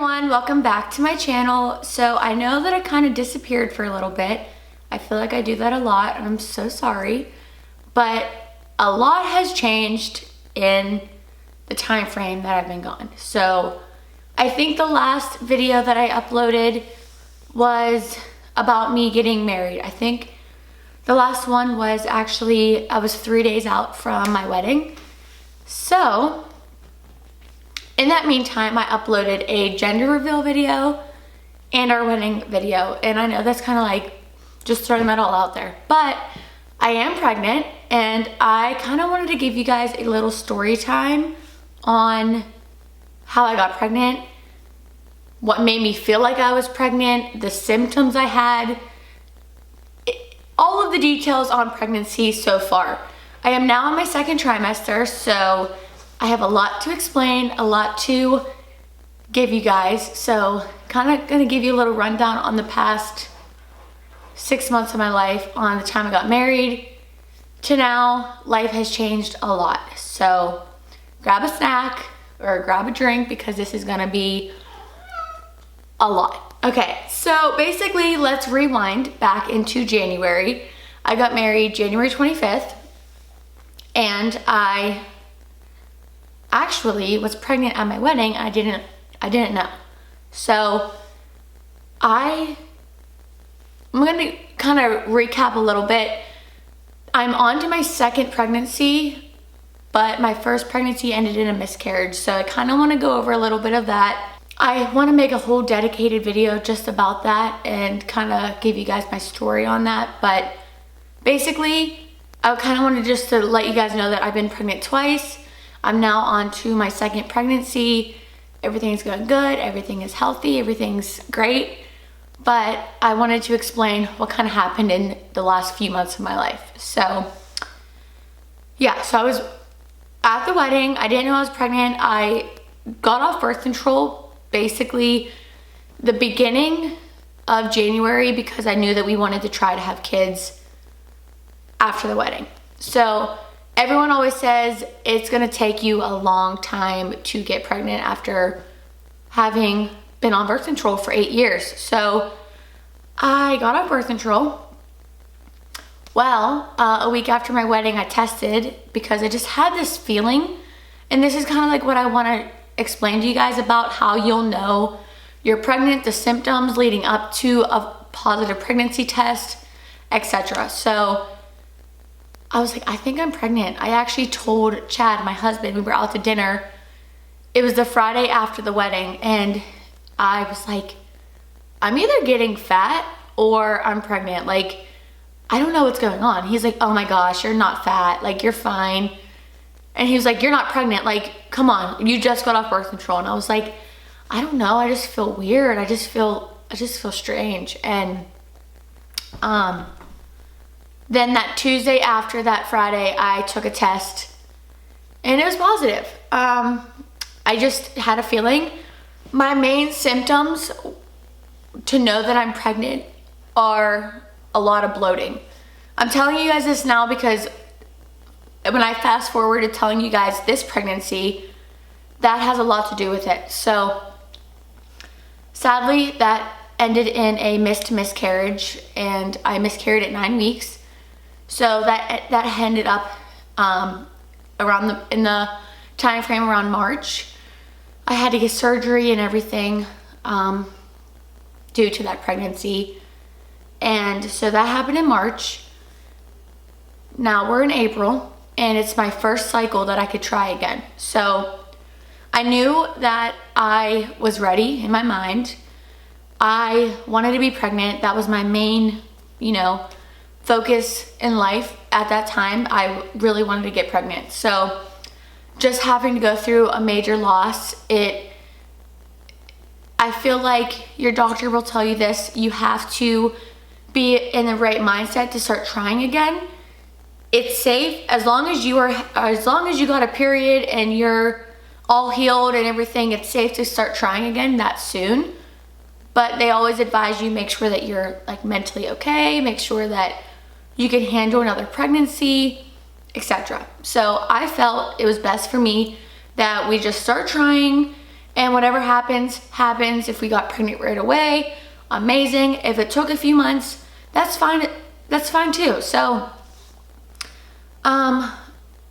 everyone, welcome back to my channel. So I know that I kind of disappeared for a little bit. I feel like I do that a lot and I'm so sorry, but a lot has changed in the time frame that I've been gone. So I think the last video that I uploaded was about me getting married. I think the last one was actually, I was 3 days out from my wedding. So in that meantime, I uploaded a gender reveal video and our wedding video. And I know that's kind of like just throwing that all out there, but I am pregnant and I kind of wanted to give you guys a little story time on how I got pregnant, what made me feel like I was pregnant, the symptoms I had, all of the details on pregnancy so far. I am now in my second trimester, so I have a lot to explain, a lot to give you guys. So kind of gonna give you a little rundown on the past 6 months of my life, on the time I got married to now. Life has changed a lot. So grab a snack or grab a drink because this is gonna be a lot. Okay, so basically let's rewind back into January. I got married January 25th and I actually was pregnant at my wedding. I didn't know. So I'm gonna kind of recap a little bit. I'm on to my second pregnancy, but my first pregnancy ended in a miscarriage. So I kind of want to go over a little bit of that. I want to make a whole dedicated video just about that and kind of give you guys my story on that. But basically, I kind of wanted just to let you guys know that I've been pregnant twice. I'm now on to my second pregnancy. Everything's going good, everything is healthy, everything's great. But I wanted to explain what kind of happened in the last few months of my life. So yeah, so I was at the wedding. I didn't know I was pregnant. I got off birth control basically the beginning of January because I knew that we wanted to try to have kids after the wedding. So everyone always says it's gonna take you a long time to get pregnant after having been on birth control for 8 years. So I got off birth control. Well, a week after my wedding, I tested because I just had this feeling, and this is kind of like what I wanna explain to you guys about how you'll know you're pregnant, the symptoms leading up to a positive pregnancy test, etc. So I was like, I think I'm pregnant. I actually told Chad, my husband, we were out to dinner. It was the Friday after the wedding, and I was like, I'm either getting fat or I'm pregnant. Like, I don't know what's going on. He's like, oh my gosh, you're not fat. Like, you're fine. And he was like, you're not pregnant. Like, come on, you just got off birth control. And I was like, I don't know. I just feel weird. I just feel strange. And then that Tuesday after that Friday, I took a test and it was positive. I just had a feeling. My main symptoms to know that I'm pregnant are a lot of bloating. I'm telling you guys this now because when I fast forward to telling you guys this pregnancy, that has a lot to do with it. So sadly, that ended in a miscarriage, and I miscarried at 9 weeks. So that ended up in the time frame around March. I had to get surgery and everything due to that pregnancy. And so that happened in March. Now we're in April and it's my first cycle that I could try again. So I knew that I was ready in my mind. I wanted to be pregnant. That was my main, focus in life at that time. I really wanted to get pregnant. So just having to go through a major loss, I feel like your doctor will tell you this, you have to be in the right mindset to start trying again. It's safe as long as you got a period and you're all healed and everything, it's safe to start trying again that soon. But they always advise you make sure that you're like mentally okay, make sure that you can handle another pregnancy, etc. So I felt it was best for me that we just start trying And whatever happens, happens. If we got pregnant right away, amazing. If it took a few months, that's fine. That's fine too. So,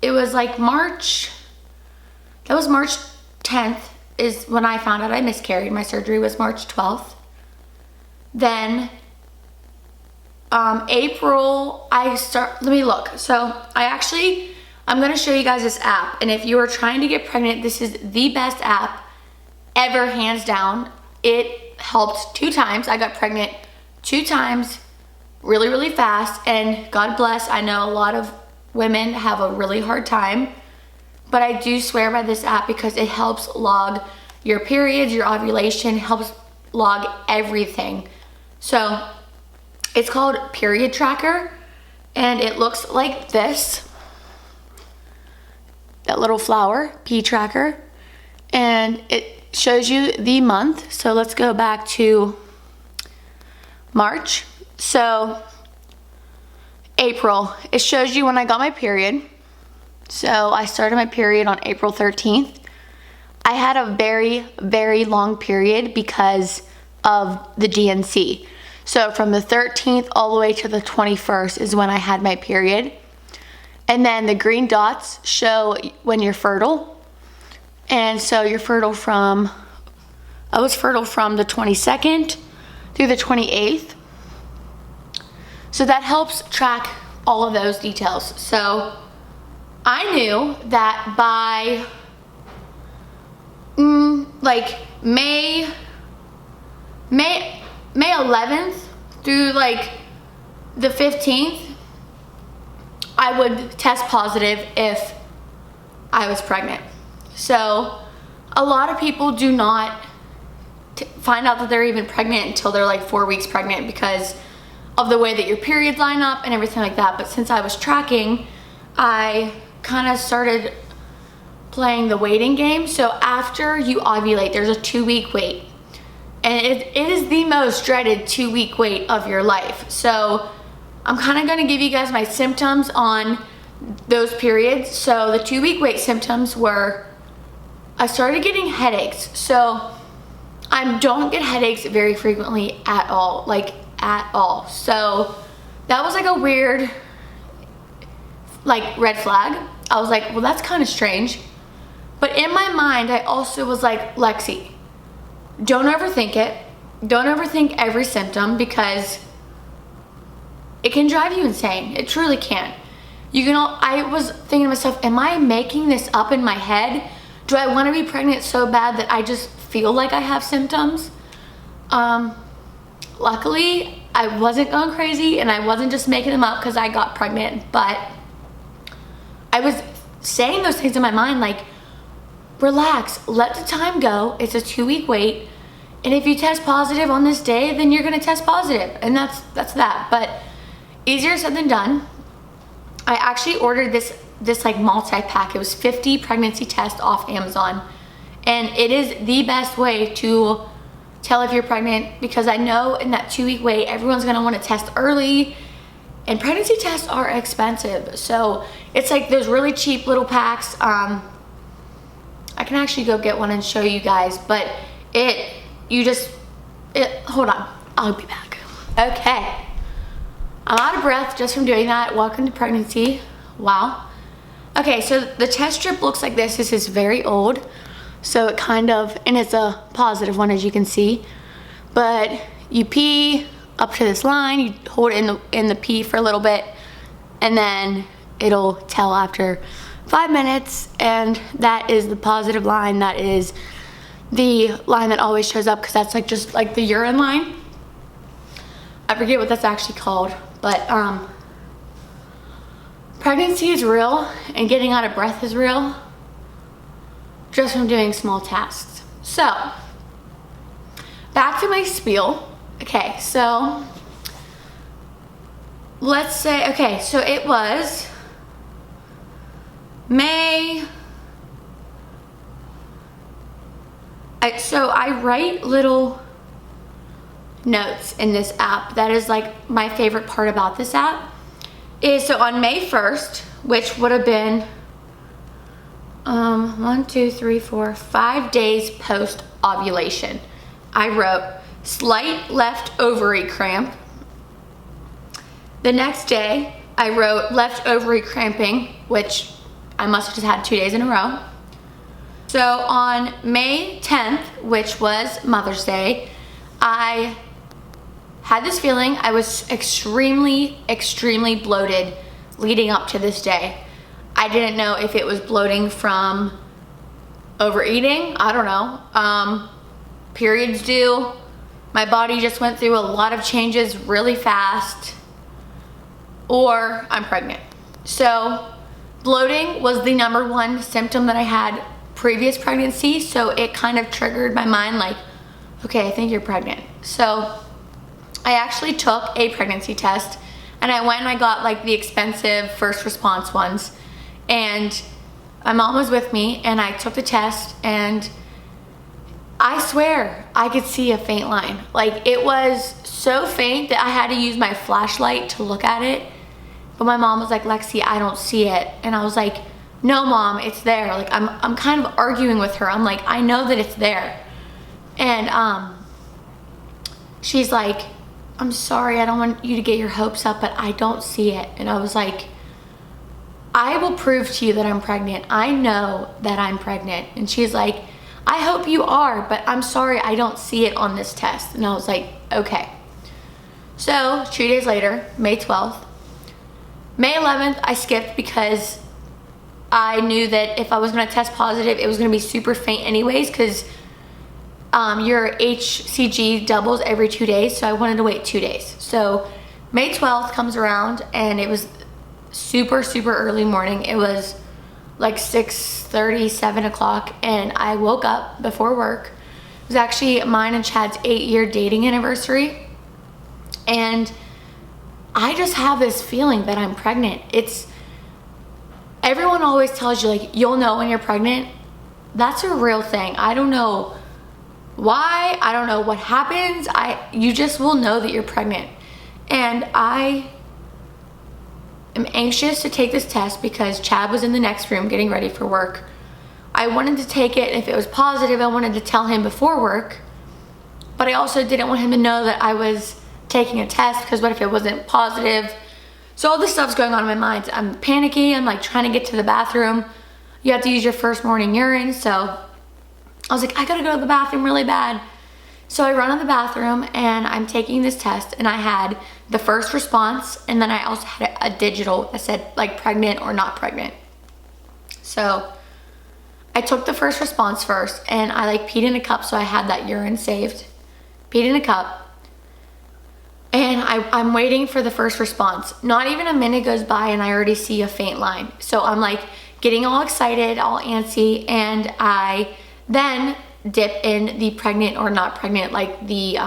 it was like March, that was March 10th is when I found out I miscarried. My surgery was March 12th. Then, April, let me look. So I'm gonna show you guys this app. And if you are trying to get pregnant, this is the best app ever, hands down. It helped 2 times. I got pregnant 2 times really, really fast. And God bless, I know a lot of women have a really hard time. But I do swear by this app because it helps log your periods, your ovulation, helps log everything. So it's called Period Tracker, and it looks like this. That little flower, P tracker, and it shows you the month. So let's go back to March. So April, it shows you when I got my period. So I started my period on April 13th. I had a very, very long period because of the DNC. So from the 13th all the way to the 21st is when I had my period. And then the green dots show when you're fertile. And so you're fertile I was fertile from the 22nd through the 28th. So that helps track all of those details. So I knew that by like May 11th through like the 15th, I would test positive if I was pregnant. So a lot of people do not find out that they're even pregnant until they're like 4 weeks pregnant because of the way that your periods line up and everything like that. But since I was tracking, I kind of started playing the waiting game. So after you ovulate, there's a 2-week wait. And it is the most dreaded 2-week wait of your life. So I'm kind of going to give you guys my symptoms on those periods. So the 2-week wait symptoms were, I started getting headaches. So I don't get headaches very frequently at all, like at all. So that was like a weird, like, red flag. I was like, well, that's kind of strange. But in my mind, I also was like, Lexi, don't overthink it. Don't overthink every symptom because it can drive you insane. It truly can. I was thinking to myself, am I making this up in my head? Do I want to be pregnant so bad that I just feel like I have symptoms? Luckily, I wasn't going crazy and I wasn't just making them up because I got pregnant, but I was saying those things in my mind like, relax, let the time go. It's a 2-week wait. And if you test positive on this day, then you're gonna test positive. And that's that. But easier said than done. I actually ordered this like multi-pack. It was 50 pregnancy tests off Amazon. And it is the best way to tell if you're pregnant because I know in that 2-week wait, everyone's gonna wanna test early. And pregnancy tests are expensive. So it's like those really cheap little packs. I can actually go get one and show you guys, but hold on, I'll be back. Okay, I'm out of breath just from doing that. Welcome to pregnancy, wow. Okay, so the test strip looks like this. This is very old, so it and it's a positive one as you can see, but you pee up to this line, you hold it in the pee for a little bit, and then it'll tell after 5 minutes, and that is the positive line. That is the line that always shows up because that's like just like the urine line. I forget what that's actually called, but pregnancy is real and getting out of breath is real just from doing small tasks. So back to my spiel. Okay, so let's say, okay, so it was May. So I write little notes in this app. That is like my favorite part about this app. So on May 1st, which would have been 1, 2, 3, 4, 5 days post ovulation. I wrote slight left ovary cramp. The next day, I wrote left ovary cramping, which I must have just had 2 days in a row. So on May 10th, which was Mother's Day, I had this feeling. I was extremely, extremely bloated leading up to this day. I didn't know if it was bloating from overeating. I don't know. Periods due. My body just went through a lot of changes really fast. Or I'm pregnant. So bloating was the number one symptom that I had previous pregnancy. So it kind of triggered my mind like, okay, I think you're pregnant. So I actually took a pregnancy test, and I went and I got like the expensive first response ones. And my mom was with me, and I took the test, and I swear I could see a faint line. Like, it was so faint that I had to use my flashlight to look at it. But my mom was like, Lexi, I don't see it. And I was like, no, Mom, it's there. Like, I'm kind of arguing with her. I'm like, I know that it's there. And she's like, I'm sorry, I don't want you to get your hopes up, but I don't see it. And I was like, I will prove to you that I'm pregnant. I know that I'm pregnant. And she's like, I hope you are, but I'm sorry, I don't see it on this test. And I was like, okay. So 2 days later, May 12th, May 11th, I skipped because I knew that if I was gonna test positive, it was gonna be super faint anyways, because your HCG doubles every 2 days, so I wanted to wait 2 days. So May 12th comes around, and it was super, super early morning. It was like 6:30, 7 o'clock, and I woke up before work. It was actually mine and Chad's 8-year dating anniversary, and I just have this feeling that I'm pregnant. Everyone always tells you, like, you'll know when you're pregnant. That's a real thing. I don't know why, I don't know what happens. You just will know that you're pregnant. And I am anxious to take this test because Chad was in the next room getting ready for work. I wanted to take it, and if it was positive, I wanted to tell him before work, but I also didn't want him to know that I was taking a test, because what if it wasn't positive? So all this stuff's going on in my mind. I'm panicky. I'm like trying to get to the bathroom. You have to use your first morning urine, so I was like, I gotta go to the bathroom really bad. So I run to the bathroom, and I'm taking this test, and I had the first response, and then I also had a digital that said like pregnant or not pregnant. So I took the first response first, and I like peed in a cup, so I had that urine saved. Peed in a cup, and I'm waiting for the first response. Not even a minute goes by, and I already see a faint line. So I'm like getting all excited, all antsy, and I then dip in the pregnant or not pregnant, like the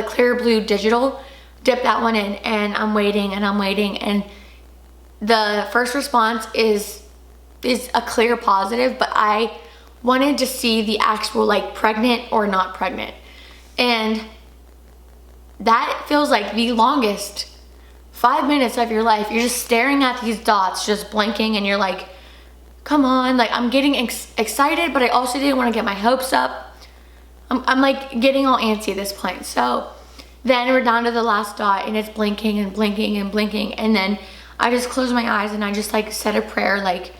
clear blue digital, dip that one in, and I'm waiting, and the first response is a clear positive, but I wanted to see the actual like pregnant or not pregnant. And that feels like the longest 5 minutes of your life. You're just staring at these dots, just blinking, and you're like, come on. Like, I'm getting excited, but I also didn't want to get my hopes up. I'm like getting all antsy at this point. So then we're down to the last dot, and it's blinking and blinking and blinking, and then I just close my eyes, and I just like said a prayer, like,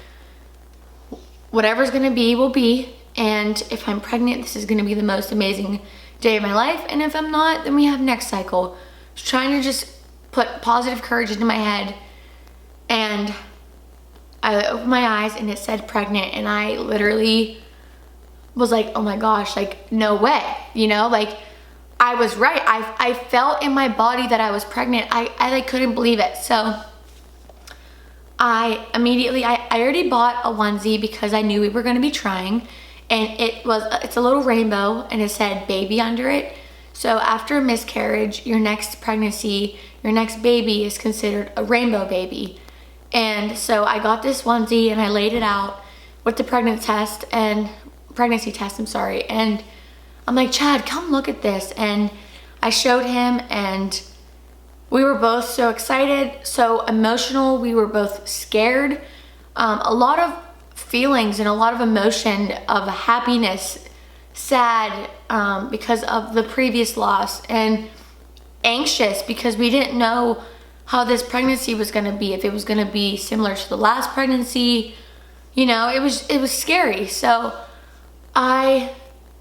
whatever's gonna be will be, and if I'm pregnant, this is gonna be the most amazing day of my life, and if I'm not, then we have next cycle. Just trying to just put positive courage into my head, and I opened my eyes, and it said pregnant, and I literally was like, oh my gosh, like, no way, you know, like, I was right. I felt in my body that I was pregnant. I like couldn't believe it. So I already bought a onesie because I knew we were going to be trying, and it's a little rainbow, and it said baby under it. So after a miscarriage, your next pregnancy, your next baby is considered a rainbow baby. And so I got this onesie, and I laid it out with the pregnancy test, and I'm like, Chad, come look at this. And I showed him, and we were both so excited, so emotional. We were both scared. A lot of feelings and a lot of emotion of happiness, sad because of the previous loss, and anxious because we didn't know how this pregnancy was going to be, if it was going to be similar to the last pregnancy. You know, it was scary. So I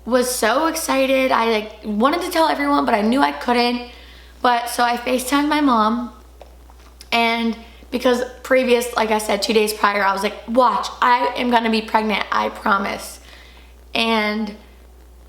was so excited. I like wanted to tell everyone, but I knew I couldn't. But so I FaceTimed my mom, and because previous, like I said, 2 days prior, I was like, watch, I am gonna be pregnant, I promise. And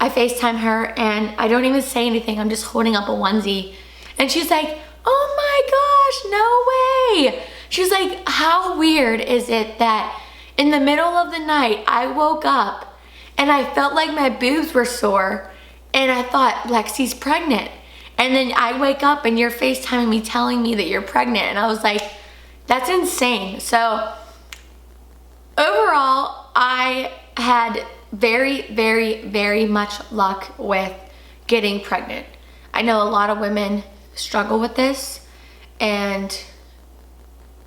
I FaceTime her, and I don't even say anything. I'm just holding up a onesie. And she's like, oh my gosh, no way. She's like, how weird is it that in the middle of the night, I woke up and I felt like my boobs were sore, and I thought, Lexi's pregnant. And then I wake up and you're FaceTiming me telling me that you're pregnant. And I was like, that's insane. So overall, I had very, very, very much luck with getting pregnant. I know a lot of women struggle with this, and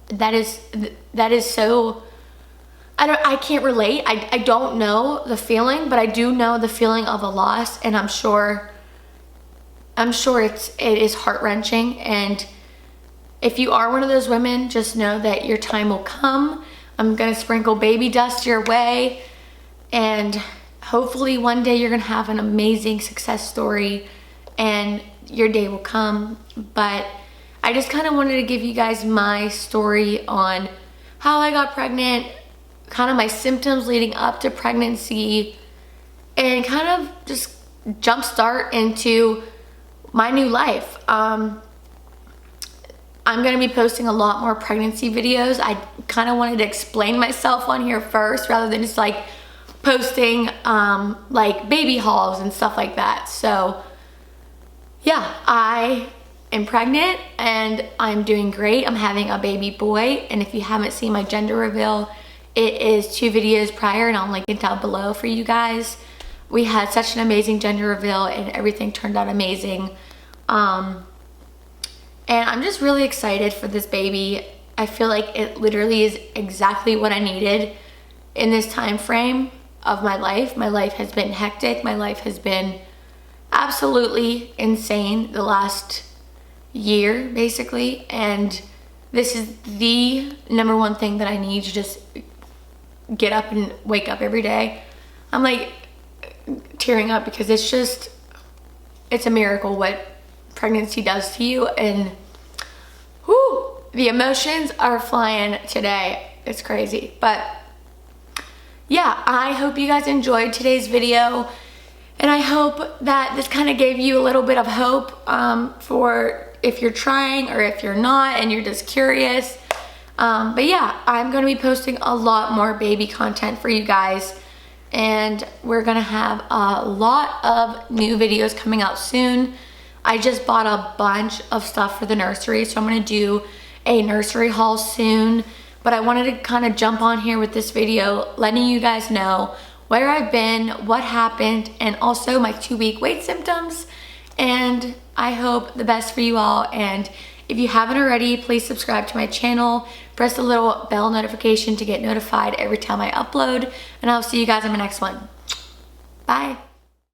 that is so, I can't relate. I don't know the feeling, but I do know the feeling of a loss, and I'm sure it is heart-wrenching. And if you are one of those women, just know that your time will come. I'm gonna sprinkle baby dust your way, and hopefully one day you're gonna have an amazing success story and your day will come. But I just kind of wanted to give you guys my story on how I got pregnant, kind of my symptoms leading up to pregnancy, and kind of just jumpstart into my new life. I'm gonna be posting a lot more pregnancy videos. I kind of wanted to explain myself on here first rather than just like posting like baby hauls and stuff like that. So yeah, I am pregnant and I'm doing great. I'm having a baby boy, and if you haven't seen my gender reveal, it is 2 videos prior, and I'll link it down below for you guys. We had such an amazing gender reveal and everything turned out amazing. And I'm just really excited for this baby. I feel like it literally is exactly what I needed in this time frame of my life. My life has been hectic. My life has been absolutely insane the last year, basically. And this is the #1 thing that I need to just get up and wake up every day. I'm like tearing up because it's a miracle what pregnancy does to you, and whoo, the emotions are flying today. It's crazy. But yeah, I hope you guys enjoyed today's video, and I hope that this kind of gave you a little bit of hope for if you're trying or if you're not and you're just curious. But yeah, I'm going to be posting a lot more baby content for you guys, and we're going to have a lot of new videos coming out soon. I just bought a bunch of stuff for the nursery, so I'm going to do a nursery haul soon. But I wanted to kind of jump on here with this video, letting you guys know where I've been, what happened, and also my 2-week wait symptoms. And I hope the best for you all. And if you haven't already, please subscribe to my channel. Press the little bell notification to get notified every time I upload. And I'll see you guys in my next one. Bye.